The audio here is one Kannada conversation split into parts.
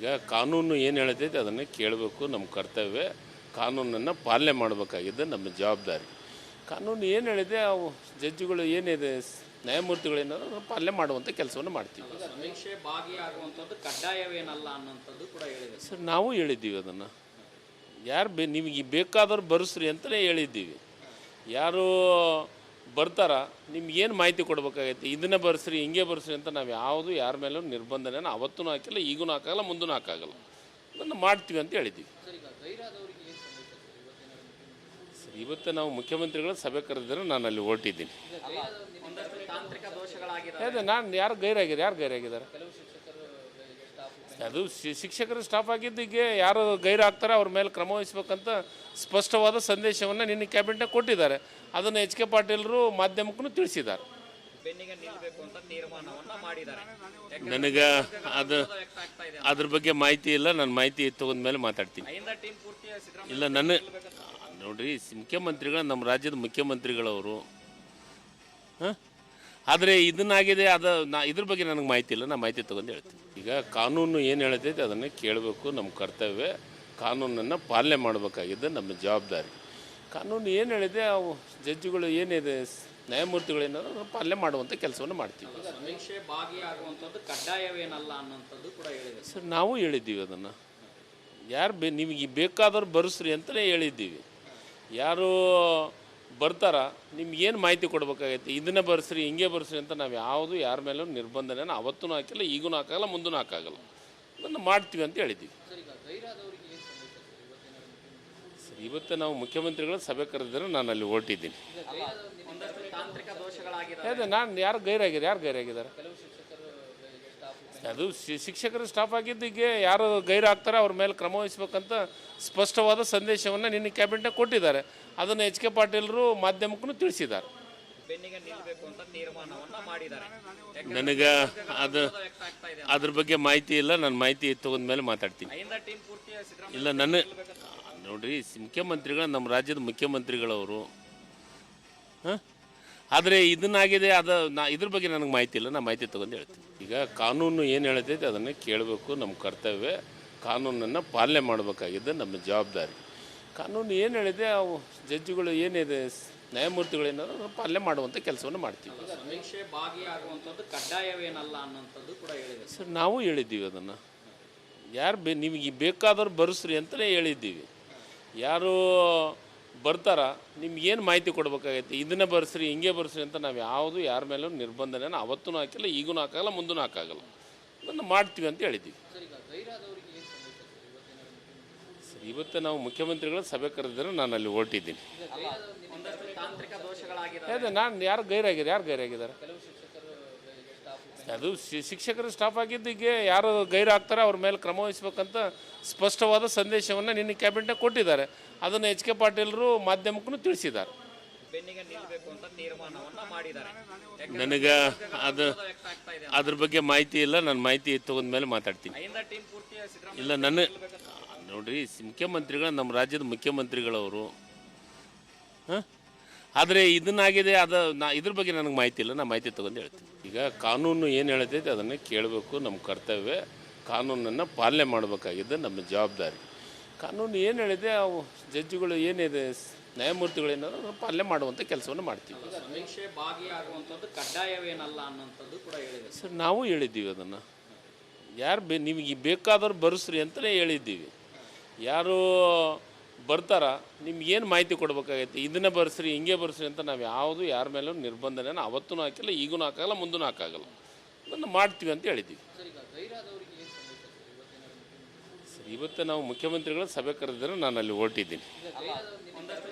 ಈಗ ಕಾನೂನು ಏನು ಹೇಳ್ತೈತೆ ಅದನ್ನು ಕೇಳಬೇಕು, ನಮ್ಮ ಕರ್ತವ್ಯ. ಕಾನೂನನ್ನು ಪಾಲನೆ ಮಾಡಬೇಕಾಗಿದ್ದು ನಮ್ಮ ಜವಾಬ್ದಾರಿ. ಕಾನೂನು ಏನು ಹೇಳಿದೆ ಅವು ಜಡ್ಜಿಗಳು ಏನಿದೆ ನ್ಯಾಯಮೂರ್ತಿಗಳೇನಾದ್ರು ಅದನ್ನು ಪಾಲನೆ ಮಾಡುವಂಥ ಕೆಲಸವನ್ನು ಮಾಡ್ತೀವಿ. ಸಮೀಕ್ಷೆ ಭಾಗಿಯಾಗುವಂಥದ್ದು ಕಡ್ಡಾಯವೇನಲ್ಲ ಅನ್ನೋಂಥದ್ದು ಕೂಡ ಹೇಳಿದೆ ಸರ್. ನಾವು ಹೇಳಿದ್ದೀವಿ ಅದನ್ನು, ಯಾರು ನಿಮಗೆ ಬೇಕಾದವ್ರು ಬರೆಸ್ರಿ ಅಂತಲೇ ಹೇಳಿದ್ದೀವಿ. ಯಾರು ಬರ್ತಾರ ನಿಮ್ಗೇನು ಮಾಹಿತಿ ಕೊಡಬೇಕಾಗೈತೆ, ಇದನ್ನೇ ಬರೆಸ್ರಿ ಹಿಂಗೆ ಬರೆಸ್ರಿ ಅಂತ ನಾವು ಯಾವುದು ಯಾರ ಮೇಲೂ ನಿರ್ಬಂಧನ ಅವತ್ತೂ ಹಾಕಿಲ್ಲ, ಈಗೂ ಹಾಕಾಗಲ್ಲ, ಮುಂದೂ ಹಾಕಾಗಲ್ಲ. ಅದನ್ನು ಮಾಡ್ತೀವಿ ಅಂತ ಹೇಳಿದ್ದೀವಿ. ಸರ್, ಇವತ್ತು ನಾವು ಮುಖ್ಯಮಂತ್ರಿಗಳ ಸಭೆ ಕರೆದಿದ್ರೆ ನಾನು ಅಲ್ಲಿ ಹೊರಟಿದ್ದೀನಿ. ಅದೇ ನಾನು ಯಾರು ಗೈರಾಗಿದ್ದಾರೆ ಅದು ಶಿಕ್ಷಕರ ಸ್ಟಾಫ್ ಆಗಿದ್ದಕ್ಕೆ ಯಾರು ಗೈರಾಗ್ತಾರೆ ಅವ್ರ ಮೇಲೆ ಕ್ರಮ ವಹಿಸ್ಬೇಕಂತ ಸ್ಪಷ್ಟವಾದ ಸಂದೇಶವನ್ನು ನಿನ್ನೆ ಕ್ಯಾಬಿನೆಟ್ನಾಗ ಕೊಟ್ಟಿದ್ದಾರೆ. ಅದನ್ನು ಎಚ್ ಕೆ ಪಾಟೀಲರು ಮಾಧ್ಯಮಕ್ಕೂ ತಿಳಿಸಿದ್ದಾರೆ. ನನಗೆ ಅದ್ರ ಬಗ್ಗೆ ಮಾಹಿತಿ ಇಲ್ಲ, ನಾನು ಮಾಹಿತಿ ತೊಗೊಂಡ ಮೇಲೆ ಮಾತಾಡ್ತೀನಿ. ಇಲ್ಲ ನೋಡ್ರಿ, ಮುಖ್ಯಮಂತ್ರಿಗಳು ನಮ್ಮ ರಾಜ್ಯದ ಮುಖ್ಯಮಂತ್ರಿಗಳವರು. ಆದರೆ ಇದನ್ನಾಗಿದೆ, ಇದ್ರ ಬಗ್ಗೆ ನನಗೆ ಮಾಹಿತಿ ಇಲ್ಲ, ನಾನು ಮಾಹಿತಿ ತೊಗೊಂಡು ಹೇಳ್ತೀನಿ. ಈಗ ಕಾನೂನು ಏನು ಹೇಳ್ತೈತೆ ಅದನ್ನು ಕೇಳಬೇಕು, ನಮ್ಮ ಕರ್ತವ್ಯ. ಕಾನೂನನ್ನು ಪಾಲನೆ ಮಾಡಬೇಕಾಗಿದ್ದು ನಮ್ಮ ಜವಾಬ್ದಾರಿ. ಕಾನೂನು ಏನು ಹೇಳಿದೆ ಅವು ಜಡ್ಜಿಗಳು ಏನಿದೆ ನ್ಯಾಯಮೂರ್ತಿಗಳೇನಾದ್ರು ಅದನ್ನು ಪಾಲನೆ ಮಾಡುವಂಥ ಕೆಲಸವನ್ನು ಮಾಡ್ತೀವಿ. ಸಮೀಕ್ಷೆ ಭಾಗಿಯಾಗುವಂಥದ್ದು ಕಡ್ಡಾಯವೇನಲ್ಲ ಅನ್ನೋಂಥದ್ದು ಕೂಡ ಹೇಳಿದೆ ಸರ್. ನಾವು ಹೇಳಿದ್ದೀವಿ ಅದನ್ನು, ಯಾರು ನಿಮಗೆ ಬೇಕಾದವ್ರು ಬರೆಸ್ರಿ ಅಂತಲೇ ಹೇಳಿದ್ದೀವಿ. ಯಾರು ಬರ್ತಾರ ನಿಮ್ಗೇನು ಮಾಹಿತಿ ಕೊಡಬೇಕಾಗೈತೆ, ಇದನ್ನೇ ಬರೆಸ್ರಿ ಹಿಂಗೆ ಬರೆಸ್ರಿ ಅಂತ ನಾವು ಯಾವುದು ಯಾರ ಮೇಲೂ ನಿರ್ಬಂಧನ ಅವತ್ತೂ ಹಾಕಿಲ್ಲ, ಈಗೂ ಹಾಕಾಗಲ್ಲ, ಮುಂದೂ ಹಾಕಾಗಲ್ಲ. ಅದನ್ನು ಮಾಡ್ತೀವಿ ಅಂತ ಹೇಳಿದ್ದೀವಿ. ಸರ್, ಇವತ್ತು ನಾವು ಮುಖ್ಯಮಂತ್ರಿಗಳ ಸಭೆ ಕರೆದಿದ್ರೆ ನಾನು ಅಲ್ಲಿ ಹೊರಟಿದ್ದೀನಿ. ಅದೇ ನಾನು ಯಾರು ಗೈರಾಗಿದ್ದಾರೆ ಅದು ಶಿಕ್ಷಕರ ಸ್ಟಾಫ್ ಆಗಿದ್ದಕ್ಕೆ ಯಾರು ಗೈರಾಗ್ತಾರೆ ಅವ್ರ ಮೇಲೆ ಕ್ರಮ ವಹಿಸ್ಬೇಕಂತ ಸ್ಪಷ್ಟವಾದ ಸಂದೇಶವನ್ನು ನಿನ್ನೆ ಕ್ಯಾಬಿನೆಟ್ನಾಗ ಕೊಟ್ಟಿದ್ದಾರೆ. ಅದನ್ನು ಎಚ್ ಕೆ ಪಾಟೀಲರು ಮಾಧ್ಯಮಕ್ಕೂ ತಿಳಿಸಿದ್ದಾರೆ. ನನಗೆ ಅದ್ರ ಬಗ್ಗೆ ಮಾಹಿತಿ ಇಲ್ಲ, ನಾನು ಮಾಹಿತಿ ತೊಗೊಂಡ ಮೇಲೆ ಮಾತಾಡ್ತೀನಿ. ಇಲ್ಲ ನೋಡ್ರಿ, ಮುಖ್ಯಮಂತ್ರಿಗಳು ನಮ್ಮ ರಾಜ್ಯದ ಮುಖ್ಯಮಂತ್ರಿಗಳವರು. ಆದರೆ ಇದನ್ನಾಗಿದೆ, ಇದ್ರ ಬಗ್ಗೆ ನನಗೆ ಮಾಹಿತಿ ಇಲ್ಲ, ನಾನು ಮಾಹಿತಿ ತೊಗೊಂಡು ಹೇಳ್ತೀನಿ. ಈಗ ಕಾನೂನು ಏನು ಹೇಳ್ತೈತೆ ಅದನ್ನು ಕೇಳಬೇಕು, ನಮ್ಮ ಕರ್ತವ್ಯ. ಕಾನೂನನ್ನು ಪಾಲನೆ ಮಾಡಬೇಕಾಗಿದ್ದು ನಮ್ಮ ಜವಾಬ್ದಾರಿ. ಕಾನೂನು ಏನು ಹೇಳಿದೆ ಅವು ಜಡ್ಜಿಗಳು ಏನಿದೆ ನ್ಯಾಯಮೂರ್ತಿಗಳೇನಾದ್ರು ಅದನ್ನು ಪಾಲನೆ ಮಾಡುವಂಥ ಕೆಲಸವನ್ನು ಮಾಡ್ತೀವಿ. ಸಮೀಕ್ಷೆ ಭಾಗಿಯಾಗುವಂಥದ್ದು ಕಡ್ಡಾಯವೇನಲ್ಲ ಅನ್ನೋಂಥದ್ದು ಕೂಡ ಹೇಳಿದೆ ಸರ್. ನಾವು ಹೇಳಿದ್ದೀವಿ ಅದನ್ನು, ಯಾರು ನಿಮಗೆ ಬೇಕಾದವ್ರು ಬರೆಸ್ರಿ ಅಂತಲೇ ಹೇಳಿದ್ದೀವಿ. ಯಾರು ಬರ್ತಾರ ನಿಮ್ಗೇನು ಮಾಹಿತಿ ಕೊಡಬೇಕಾಗೈತೆ, ಇದನ್ನೇ ಬರೆಸ್ರಿ ಹಿಂಗೆ ಬರೆಸ್ರಿ ಅಂತ ನಾವು ಯಾವುದು ಯಾರ ಮೇಲೂ ನಿರ್ಬಂಧನ ಅವತ್ತೂ ಹಾಕಿಲ್ಲ, ಈಗೂ ಹಾಕಾಗಲ್ಲ, ಮುಂದೂ ಹಾಕಾಗಲ್ಲ. ಅದನ್ನು ಮಾಡ್ತೀವಿ ಅಂತ ಹೇಳಿದ್ದೀವಿ. ಸರ್, ಇವತ್ತು ನಾವು ಮುಖ್ಯಮಂತ್ರಿಗಳ ಸಭೆ ಕರೆದಿದ್ರೆ ನಾನು ಅಲ್ಲಿ ಹೊರಟಿದ್ದೀನಿ. ಅದೇ ನಾನು ಯಾರು ಗೈರಾಗಿದ್ದಾರೆ ಅದು ಶಿಕ್ಷಕರ ಸ್ಟಾಫ್ ಆಗಿದ್ದಕ್ಕೆ ಯಾರು ಗೈರಾಗ್ತಾರೆ ಅವ್ರ ಮೇಲೆ ಕ್ರಮ ವಹಿಸ್ಬೇಕಂತ ಸ್ಪಷ್ಟವಾದ ಸಂದೇಶವನ್ನು ನಿನ್ನೆ ಕ್ಯಾಬಿನೆಟ್ನಾಗ ಕೊಟ್ಟಿದ್ದಾರೆ. ಅದನ್ನು ಎಚ್ ಕೆ ಪಾಟೀಲರು ಮಾಧ್ಯಮಕ್ಕೂ ತಿಳಿಸಿದ್ದಾರೆ. ನನಗೆ ಅದ್ರ ಬಗ್ಗೆ ಮಾಹಿತಿ ಇಲ್ಲ, ನಾನು ಮಾಹಿತಿ ತೊಗೊಂಡ ಮೇಲೆ ಮಾತಾಡ್ತೀನಿ. ಇಲ್ಲ ನೋಡ್ರಿ, ಮುಖ್ಯಮಂತ್ರಿಗಳು ನಮ್ಮ ರಾಜ್ಯದ ಮುಖ್ಯಮಂತ್ರಿಗಳವರು. ಆದರೆ ಇದನ್ನಾಗಿದೆ, ಇದ್ರ ಬಗ್ಗೆ ನನಗೆ ಮಾಹಿತಿ ಇಲ್ಲ, ನಾನು ಮಾಹಿತಿ ತೊಗೊಂಡು ಹೇಳ್ತೀನಿ. ಈಗ ಕಾನೂನು ಏನು ಹೇಳ್ತೈತೆ ಅದನ್ನು ಕೇಳಬೇಕು, ನಮ್ಮ ಕರ್ತವ್ಯ. ಕಾನೂನನ್ನು ಪಾಲನೆ ಮಾಡಬೇಕಾಗಿದ್ದು ನಮ್ಮ ಜವಾಬ್ದಾರಿ. ಕಾನೂನು ಏನು ಹೇಳಿದೆ ಅವು ಜಡ್ಜಿಗಳು ಏನಿದೆ ನ್ಯಾಯಮೂರ್ತಿಗಳೇನಾದ್ರು ಅದನ್ನು ಪಾಲನೆ ಮಾಡುವಂಥ ಕೆಲಸವನ್ನು ಮಾಡ್ತೀವಿ. ಸಮೀಕ್ಷೆ ಭಾಗಿಯಾಗುವಂಥದ್ದು ಕಡ್ಡಾಯವೇನಲ್ಲ ಅನ್ನೋಂಥದ್ದು ಕೂಡ ಹೇಳಿದೆ ಸರ್. ನಾವು ಹೇಳಿದ್ದೀವಿ ಅದನ್ನು, ಯಾರು ನಿಮಗೆ ಬೇಕಾದವ್ರು ಬರೆಸ್ರಿ ಅಂತಲೇ ಹೇಳಿದ್ದೀವಿ. ಯಾರು ಬರ್ತಾರ ನಿಮ್ಗೇನು ಮಾಹಿತಿ ಕೊಡಬೇಕಾಗೈತೆ, ಇದನ್ನೇ ಬರೆಸ್ರಿ ಹಿಂಗೆ ಬರೆಸ್ರಿ ಅಂತ ನಾವು ಯಾವುದು ಯಾರ ಮೇಲೂ ನಿರ್ಬಂಧನ ಅವತ್ತೂ ಹಾಕಿಲ್ಲ, ಈಗೂ ಹಾಕಾಗಲ್ಲ, ಮುಂದೂ ಹಾಕಾಗಲ್ಲ. ಅದನ್ನು ಮಾಡ್ತೀವಿ ಅಂತ ಹೇಳಿದ್ದೀವಿ. ಸರ್, ಇವತ್ತು ನಾವು ಮುಖ್ಯಮಂತ್ರಿಗಳ ಸಭೆ ಕರೆದಿದ್ರೆ ನಾನು ಅಲ್ಲಿ ಹೊರಟಿದ್ದೀನಿ.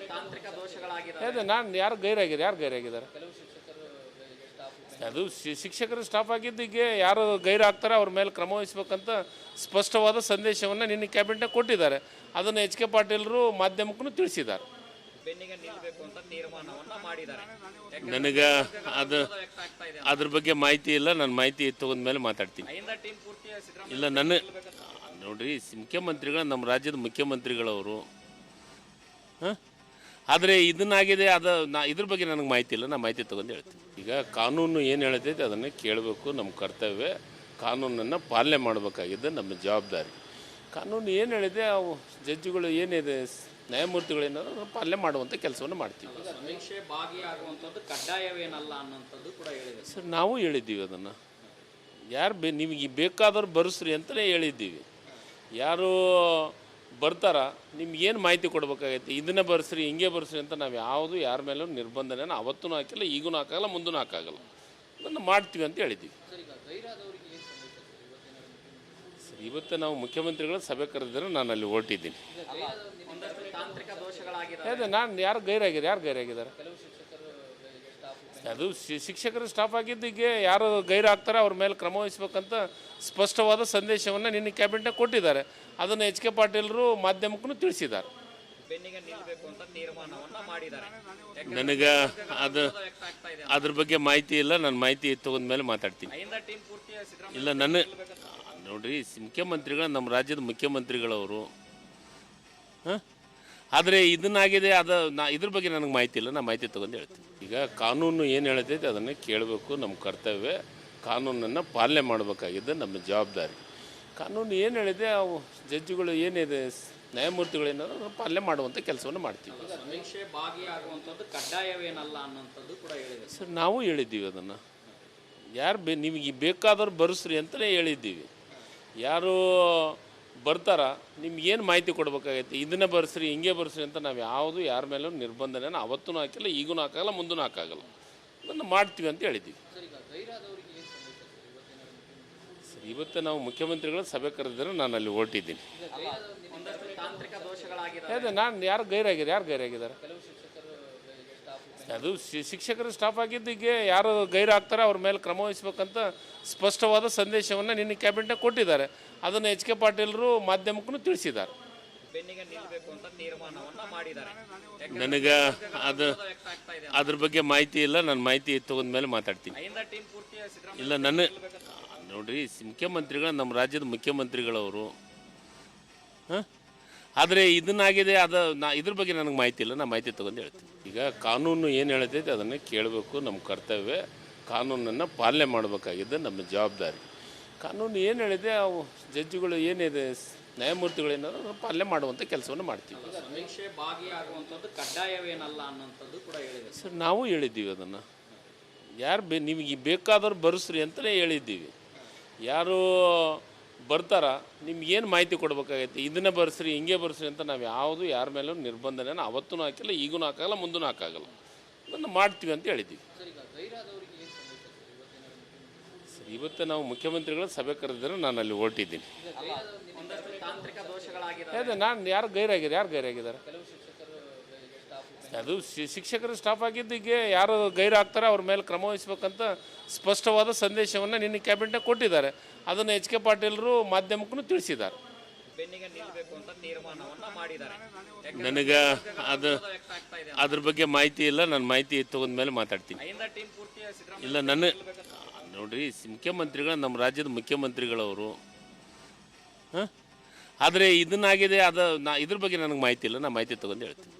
ಅದೇ ನಾನು ಯಾರು ಗೈರಾಗಿದ್ದಾರೆ ಅದು ಶಿಕ್ಷಕರ ಸ್ಟಾಫ್ ಆಗಿದ್ದಕ್ಕೆ ಯಾರು ಗೈರಾಗ್ತಾರೆ ಅವ್ರ ಮೇಲೆ ಕ್ರಮ ವಹಿಸ್ಬೇಕಂತ ಸ್ಪಷ್ಟವಾದ ಸಂದೇಶವನ್ನು ನಿನ್ನೆ ಕ್ಯಾಬಿನೆಟ್ನಾಗ ಕೊಟ್ಟಿದ್ದಾರೆ. ಅದನ್ನು ಎಚ್ ಕೆ ಪಾಟೀಲರು ಮಾಧ್ಯಮಕ್ಕೂ ತಿಳಿಸಿದ್ದಾರೆ. ನನಗೆ ಅದ್ರ ಬಗ್ಗೆ ಮಾಹಿತಿ ಇಲ್ಲ, ನಾನು ಮಾಹಿತಿ ತೊಗೊಂಡ ಮೇಲೆ ಮಾತಾಡ್ತೀನಿ. ಇಲ್ಲ ನೋಡ್ರಿ, ಮುಖ್ಯಮಂತ್ರಿಗಳು ನಮ್ಮ ರಾಜ್ಯದ ಮುಖ್ಯಮಂತ್ರಿಗಳವರು. ಆದರೆ ಇದನ್ನಾಗಿದೆ, ಇದ್ರ ಬಗ್ಗೆ ನನಗೆ ಮಾಹಿತಿ ಇಲ್ಲ, ನಾನು ಮಾಹಿತಿ ತೊಗೊಂಡು ಹೇಳ್ತೀನಿ. ಈಗ ಕಾನೂನು ಏನು ಹೇಳ್ತೈತೆ ಅದನ್ನು ಕೇಳಬೇಕು, ನಮ್ಮ ಕರ್ತವ್ಯ. ಕಾನೂನನ್ನು ಪಾಲನೆ ಮಾಡಬೇಕಾಗಿದ್ದು ನಮ್ಮ ಜವಾಬ್ದಾರಿ. ಕಾನೂನು ಏನು ಹೇಳಿದೆ ಅವು ಜಡ್ಜುಗಳು ಏನಿದೆ ನ್ಯಾಯಮೂರ್ತಿಗಳೇನಾದ್ರು ಅದನ್ನು ಪಾಲನೆ ಮಾಡುವಂಥ ಕೆಲಸವನ್ನು ಮಾಡ್ತೀವಿ. ಸಮೀಕ್ಷೆ ಭಾಗಿಯಾಗುವಂಥದ್ದು ಕಡ್ಡಾಯವೇನಲ್ಲ ಅನ್ನೋಂಥದ್ದು ಕೂಡ ಹೇಳಿದೆ. ಸರ್ ನಾವು ಹೇಳಿದ್ದೀವಿ ಅದನ್ನು. ನಿಮಗೆ ಬೇಕಾದವ್ರು ಬರೆಸ್ರಿ ಅಂತಲೇ ಹೇಳಿದ್ದೀವಿ. ಯಾರು ಬರ್ತಾರ ನಿಮ್ಗೇನು ಮಾಹಿತಿ ಕೊಡಬೇಕಾಗೈತೆ, ಇದನ್ನೇ ಬರೆಸ್ರಿ ಹಿಂಗೆ ಬರೆಸ್ರಿ ಅಂತ ನಾವು ಯಾವುದು ಯಾರ ಮೇಲೂ ನಿರ್ಬಂಧನ ಅವತ್ತೂ ಹಾಕಿಲ್ಲ, ಈಗೂ ಹಾಕಾಗಲ್ಲ, ಮುಂದೂ ಹಾಕಾಗಲ್ಲ. ಅದನ್ನು ಮಾಡ್ತೀವಿ ಅಂತ ಹೇಳಿದ್ದೀವಿ. ಸರ್ ಇವತ್ತು ನಾವು ಮುಖ್ಯಮಂತ್ರಿಗಳ ಸಭೆ ಕರೆದಿದ್ರೆ ನಾನು ಅಲ್ಲಿ ಹೊರಟಿದ್ದೀನಿ. ಒಂದಷ್ಟು ತಾಂತ್ರಿಕ ದೋಷಗಳಾಗಿದೆ. ಅದೇ ನಾನು ಯಾರು ಗೈರಾಗಿದ್ದಾರೆ ಅದು ಶಿಕ್ಷಕರು ಸ್ಟಾಫ್ ಆಗಿದ್ದಕ್ಕೆ ಯಾರು ಗೈರಾಗ್ತಾರೆ ಅವ್ರ ಮೇಲೆ ಕ್ರಮ ವಹಿಸ್ಬೇಕಂತ ಸ್ಪಷ್ಟವಾದ ಸಂದೇಶವನ್ನು ನಿನ್ನೆ ಕ್ಯಾಬಿನೆಟ್ನಾಗ ಕೊಟ್ಟಿದ್ದಾರೆ. ಅದನ್ನು ಎಚ್ ಕೆ ಪಾಟೀಲರು ಮಾಧ್ಯಮಕ್ಕೂ ತಿಳಿಸಿದ್ದಾರೆ. ಬೆನ್ನಿಗೆ ನಿಲ್ಲಬೇಕು ಅಂತ ತೀರ್ಮಾನವನ್ನ ಮಾಡಿದ್ದಾರೆ. ನನಗೆ ಅದ್ರ ಬಗ್ಗೆ ಮಾಹಿತಿ ಇಲ್ಲ. ನಾನು ಮಾಹಿತಿ ತಗೊಂಡ ಮೇಲೆ ಮಾತಾಡ್ತೀನಿ. ಟೀಮ್ ಪೂರ್ತಿ ಸಿದ್ದರಾಮಯ್ಯ ಇಲ್ಲ ನೋಡ್ರಿ, ಮುಖ್ಯಮಂತ್ರಿಗಳು ನಮ್ಮ ರಾಜ್ಯದ ಮುಖ್ಯಮಂತ್ರಿಗಳವರು. ಆದರೆ ಇದನ್ನಾಗಿದೆ ಇದ್ರ ಬಗ್ಗೆ ನನಗೆ ಮಾಹಿತಿ ಇಲ್ಲ. ನಾನು ಮಾಹಿತಿ ತೊಗೊಂಡು ಹೇಳ್ತೀನಿ. ಈಗ ಕಾನೂನು ಏನು ಹೇಳ್ತೈತೆ ಅದನ್ನು ಕೇಳಬೇಕು, ನಮ್ಮ ಕರ್ತವ್ಯ. ಕಾನೂನನ್ನು ಪಾಲನೆ ಮಾಡಬೇಕಾಗಿದ್ದು ನಮ್ಮ ಜವಾಬ್ದಾರಿ. ಕಾನೂನು ಏನು ಹೇಳಿದೆ ಅವು ಜಡ್ಜುಗಳು ಏನಿದೆ ನ್ಯಾಯಮೂರ್ತಿಗಳೇನಾದ್ರು ಅದನ್ನು ಪಾಲನೆ ಮಾಡುವಂಥ ಕೆಲಸವನ್ನು ಮಾಡ್ತೀವಿ. ಸಮೀಕ್ಷೆ ಭಾಗಿಯಾಗುವಂಥದ್ದು ಕಡ್ಡಾಯವೇನಲ್ಲ ಅನ್ನೋಂಥದ್ದು ಕೂಡ ಹೇಳಿದೆ. ಸರ್ ನಾವು ಹೇಳಿದ್ದೀವಿ ಅದನ್ನು. ನಿಮಗೆ ಬೇಕಾದವ್ರು ಬರೆಸ್ರಿ ಅಂತಲೇ ಹೇಳಿದ್ದೀವಿ. ಯಾರು ಬರ್ತಾರ ನಿಮ್ಗೇನು ಮಾಹಿತಿ ಕೊಡಬೇಕಾಗೈತೆ, ಇದನ್ನೇ ಬರೆಸ್ರಿ ಹಿಂಗೆ ಬರೆಸ್ರಿ ಅಂತ ನಾವು ಯಾವುದು ಯಾರ ಮೇಲೂ ನಿರ್ಬಂಧನ ಅವತ್ತೂ ಹಾಕಿಲ್ಲ, ಈಗೂ ಹಾಕಾಗಲ್ಲ, ಮುಂದೂ ಹಾಕಾಗಲ್ಲ. ಅದನ್ನು ಮಾಡ್ತೀವಿ ಅಂತ ಹೇಳಿದ್ದೀವಿ. ಸರ್ ಇವತ್ತು ನಾವು ಮುಖ್ಯಮಂತ್ರಿಗಳ ಸಭೆ ಕರೆದಿದ್ರೆ ನಾನು ಅಲ್ಲಿ ಹೊರಟಿದ್ದೀನಿ. ಒಂದಷ್ಟು ತಾಂತ್ರಿಕ ದೋಷಗಳಾಗಿದೆ. ಅದೇ ನಾನು ಯಾರು ಗೈರಾಗಿದ್ದಾರೆ ಅದು ಶಿಕ್ಷಕರು ಸ್ಟಾಫ್ ಆಗಿದ್ದಕ್ಕೆ ಯಾರು ಗೈರಾಗ್ತಾರೆ ಅವ್ರ ಮೇಲೆ ಕ್ರಮ ವಹಿಸ್ಬೇಕಂತ ಸ್ಪಷ್ಟವಾದ ಸಂದೇಶವನ್ನು ನಿನ್ನೆ ಕ್ಯಾಬಿನೆಟ್ನಾಗ ಕೊಟ್ಟಿದ್ದಾರೆ. ಅದನ್ನು ಎಚ್ ಕೆ ಪಾಟೀಲರು ಮಾಧ್ಯಮಕ್ಕೂ ತಿಳಿಸಿದ್ದಾರೆ. ಬೆನ್ನಿಗೆ ನಿಲ್ಲಬೇಕು ಅಂತ ತೀರ್ಮಾನವನ್ನ ಮಾಡಿದ್ದಾರೆ. ನನಗೆ ಅದ್ರ ಬಗ್ಗೆ ಮಾಹಿತಿ ಇಲ್ಲ. ನಾನು ಮಾಹಿತಿ ತಗೊಂಡ ಮೇಲೆ ಮಾತಾಡ್ತೀನಿ. ಟೀಮ್ ಪೂರ್ತಿ ಸಿದ್ದರಾಮಯ್ಯ ಇಲ್ಲ ನೋಡ್ರಿ, ಮುಖ್ಯಮಂತ್ರಿಗಳು ನಮ್ಮ ರಾಜ್ಯದ ಮುಖ್ಯಮಂತ್ರಿಗಳವರು. ಆದರೆ ಇದನ್ನಾಗಿದೆ ಇದ್ರ ಬಗ್ಗೆ ನನಗೆ ಮಾಹಿತಿ ಇಲ್ಲ. ನಾನು ಮಾಹಿತಿ ತೊಗೊಂಡು ಹೇಳ್ತೀನಿ. ಈಗ ಕಾನೂನು ಏನು ಹೇಳ್ತೈತೆ ಅದನ್ನು ಕೇಳಬೇಕು, ನಮ್ಮ ಕರ್ತವ್ಯ. ಕಾನೂನನ್ನು ಪಾಲನೆ ಮಾಡಬೇಕಾಗಿದ್ದು ನಮ್ಮ ಜವಾಬ್ದಾರಿ. ಕಾನೂನು ಏನು ಹೇಳಿದೆ ಅವು ಜಡ್ಜುಗಳು ಏನಿದೆ ನ್ಯಾಯಮೂರ್ತಿಗಳೇನಾದ್ರು ಅದನ್ನು ಪಾಲನೆ ಮಾಡುವಂಥ ಕೆಲಸವನ್ನು ಮಾಡ್ತೀವಿ. ಸಮೀಕ್ಷೆ ಭಾಗಿಯಾಗುವಂಥದ್ದು ಕಡ್ಡಾಯವೇನಲ್ಲ ಅನ್ನೋಂಥದ್ದು ಕೂಡ ಹೇಳಿದೆ. ಸರ್ ನಾವು ಹೇಳಿದ್ದೀವಿ ಅದನ್ನು. ನಿಮಗೆ ಬೇಕಾದವ್ರು ಬರೆಸ್ರಿ ಅಂತಲೇ ಹೇಳಿದ್ದೀವಿ. ಯಾರು ಬರ್ತಾರ ನಿಮ್ಗೇನು ಮಾಹಿತಿ ಕೊಡಬೇಕಾಗೈತೆ, ಇದನ್ನೇ ಬರೆಸ್ರಿ ಹಿಂಗೆ ಬರೆಸ್ರಿ ಅಂತ ನಾವು ಯಾವುದು ಯಾರ ಮೇಲೂ ನಿರ್ಬಂಧನ ಅವತ್ತೂ ಹಾಕಿಲ್ಲ, ಈಗೂ ಹಾಕಾಗಲ್ಲ, ಮುಂದೂ ಹಾಕಾಗಲ್ಲ. ಅದನ್ನು ಮಾಡ್ತೀವಿ ಅಂತ ಹೇಳಿದ್ದೀವಿ. ಸರ್ ಇವತ್ತು ನಾವು ಮುಖ್ಯಮಂತ್ರಿಗಳ ಸಭೆ ಕರೆದಿದ್ರೆ ನಾನು ಅಲ್ಲಿ ಹೊರಟಿದ್ದೀನಿ. ಒಂದಷ್ಟು ತಾಂತ್ರಿಕ ದೋಷಗಳಾಗಿದೆ. ಅದೇ ನಾನು ಯಾರು ಗೈರಾಗಿದ್ದಾರೆ ಅದು ಶಿಕ್ಷಕರು ಸ್ಟಾಫ್ ಆಗಿದ್ದಕ್ಕೆ ಯಾರು ಗೈರಾಗ್ತಾರೆ ಅವ್ರ ಮೇಲೆ ಕ್ರಮ ವಹಿಸ್ಬೇಕಂತ ಸ್ಪಷ್ಟವಾದ ಸಂದೇಶವನ್ನು ನಿನ್ನೆ ಕ್ಯಾಬಿನೆಟ್ನಾಗ ಕೊಟ್ಟಿದ್ದಾರೆ. ಅದನ್ನು ಎಚ್ ಕೆ ಪಾಟೀಲರು ಮಾಧ್ಯಮಕ್ಕೂ ತಿಳಿಸಿದ್ದಾರೆ. ಬೆನ್ನಿಗೆ ನಿಲ್ಲಬೇಕು ಅಂತ ತೀರ್ಮಾನವನ್ನ ಮಾಡಿದ್ದಾರೆ. ನನಗೆ ಅದ್ರ ಬಗ್ಗೆ ಮಾಹಿತಿ ಇಲ್ಲ. ನಾನು ಮಾಹಿತಿ ತಗೊಂಡ ಮೇಲೆ ಮಾತಾಡ್ತೀನಿ. ಟೀಮ್ ಪೂರ್ತಿ ಸಿದ್ದರಾಮಯ್ಯ ಇಲ್ಲ ನೋಡ್ರಿ, ಮುಖ್ಯಮಂತ್ರಿಗಳು ನಮ್ಮ ರಾಜ್ಯದ ಮುಖ್ಯಮಂತ್ರಿಗಳವರು. ಆದರೆ ಇದನ್ನಾಗಿದೆ ಇದ್ರ ಬಗ್ಗೆ ನನಗೆ ಮಾಹಿತಿ ಇಲ್ಲ. ನಾನು ಮಾಹಿತಿ ತೊಗೊಂಡು ಹೇಳ್ತೀನಿ.